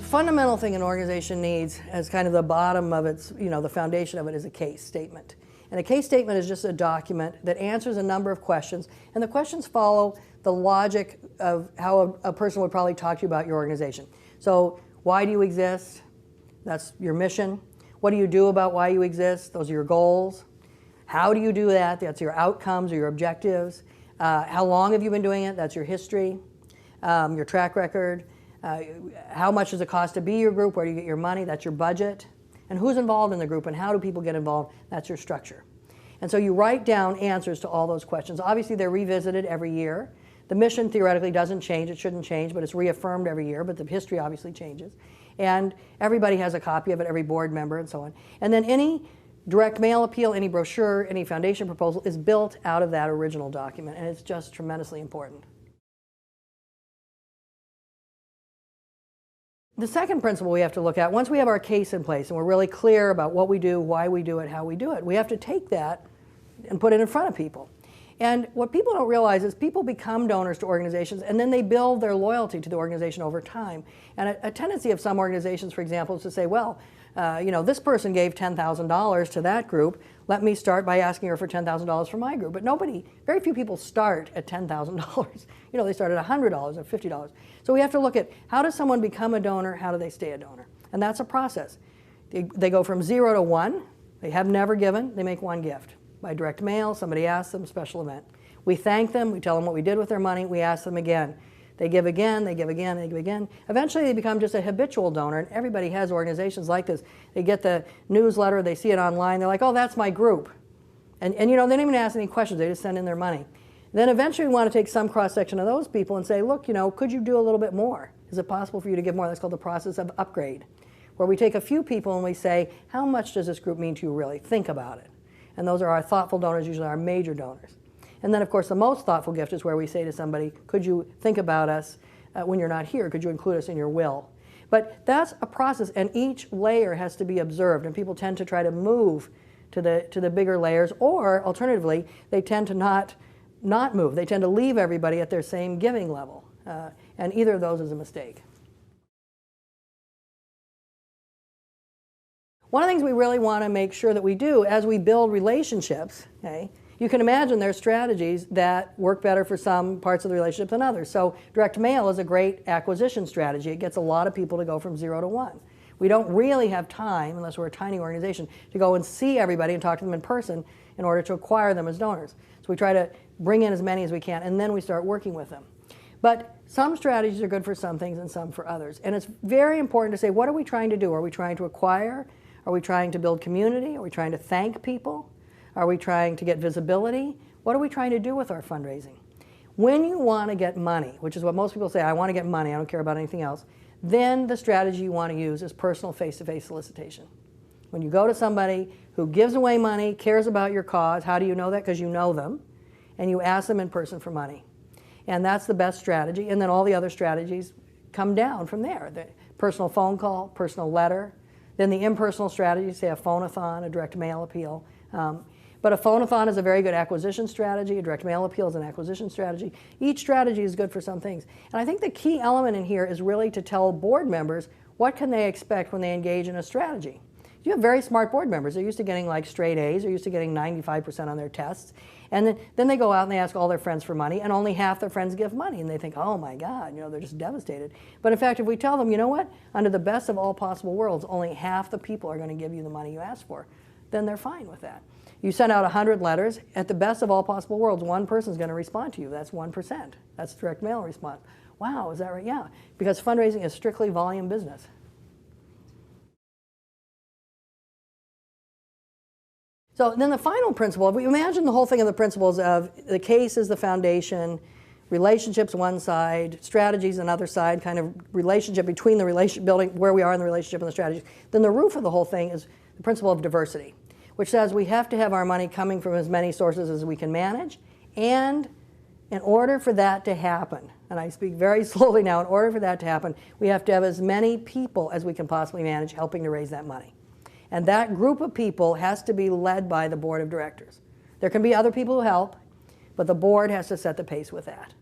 fundamental thing an organization needs as kind of the bottom of its, the foundation of it is a case statement. And a case statement is just a document that answers a number of questions, and the questions follow the logic of how a person would probably talk to you about your organization. So, why do you exist? That's your mission. What do you do about why you exist? Those are your goals. How do you do that? That's your outcomes or your objectives. How long have you been doing it? That's your history, your track record. How much does it cost to be your group? Where do you get your money? That's your budget. And who's involved in the group and how do people get involved? That's your structure. And so you write down answers to all those questions. Obviously, they're revisited every year. The mission theoretically doesn't change. It shouldn't change, but it's reaffirmed every year. But the history obviously changes. And everybody has a copy of it, every board member and so on. And then any direct mail appeal, any brochure, any foundation proposal is built out of that original document. And it's just tremendously important. The second principle we have to look at, once we have our case in place and we're really clear about what we do, why we do it, how we do it, we have to take that and put it in front of people. And what people don't realize is people become donors to organizations and then they build their loyalty to the organization over time. And a tendency of some organizations, for example, is to say, well, this person gave $10,000 to that group. Let me start by asking her for $10,000 for my group. But very few people start at $10,000. They start at $100 or $50. So we have to look at how does someone become a donor, how do they stay a donor? And that's a process. They go from 0 to 1. They have never given. They make one gift. By direct mail, somebody asks them, special event. We thank them. We tell them what we did with their money. We ask them again. They give again, they give again, they give again. Eventually they become just a habitual donor, and everybody has organizations like this. They get the newsletter, they see it online, they're like, oh, that's my group. And they don't even ask any questions, they just send in their money. Then eventually we want to take some cross-section of those people and say, look, could you do a little bit more? Is it possible for you to give more? That's called the process of upgrade, where we take a few people and we say, how much does this group mean to you really? Think about it. And those are our thoughtful donors, usually our major donors. And then, of course, the most thoughtful gift is where we say to somebody, could you think about us when you're not here? Could you include us in your will? But that's a process, and each layer has to be observed, and people tend to try to move to the bigger layers, or alternatively, they tend to not move. They tend to leave everybody at their same giving level, and either of those is a mistake. One of the things we really want to make sure that we do as we build relationships, okay, you can imagine there are strategies that work better for some parts of the relationship than others. So direct mail is a great acquisition strategy. It gets a lot of people to go from 0 to 1. We don't really have time, unless we're a tiny organization, to go and see everybody and talk to them in person in order to acquire them as donors. So we try to bring in as many as we can, and then we start working with them. But some strategies are good for some things and some for others. And it's very important to say, what are we trying to do? Are we trying to acquire? Are we trying to build community? Are we trying to thank people? Are we trying to get visibility? What are we trying to do with our fundraising? When you want to get money, which is what most people say, I want to get money, I don't care about anything else, then the strategy you want to use is personal face-to-face solicitation. When you go to somebody who gives away money, cares about your cause, how do you know that? Because you know them, and you ask them in person for money. And that's the best strategy, and then all the other strategies come down from there. The personal phone call, personal letter, then the impersonal strategy, say a phone-a-thon, a direct mail appeal. But a phone-a-thon is a very good acquisition strategy. A direct mail appeal is an acquisition strategy. Each strategy is good for some things. And I think the key element in here is really to tell board members what can they expect when they engage in a strategy. You have very smart board members. They're used to getting like straight A's. They're used to getting 95% on their tests. And then they go out and they ask all their friends for money, and only half their friends give money. And they think, oh my God, they're just devastated. But in fact, if we tell them, you know what, under the best of all possible worlds, only half the people are going to give you the money you asked for, then they're fine with that. You send out 100 letters. At the best of all possible worlds, one person is going to respond to you. That's 1%. That's direct mail response. Wow, is that right? Yeah, because fundraising is strictly volume business. So then the final principle, if we imagine the whole thing of the principles of the case is the foundation, relationships one side, strategies another side, kind of relationship between the relationship building, where we are in the relationship and the strategies, then the roof of the whole thing is the principle of diversity, which says we have to have our money coming from as many sources as we can manage, and in order for that to happen, and I speak very slowly now, in order for that to happen, we have to have as many people as we can possibly manage helping to raise that money. And that group of people has to be led by the board of directors. There can be other people who help, but the board has to set the pace with that.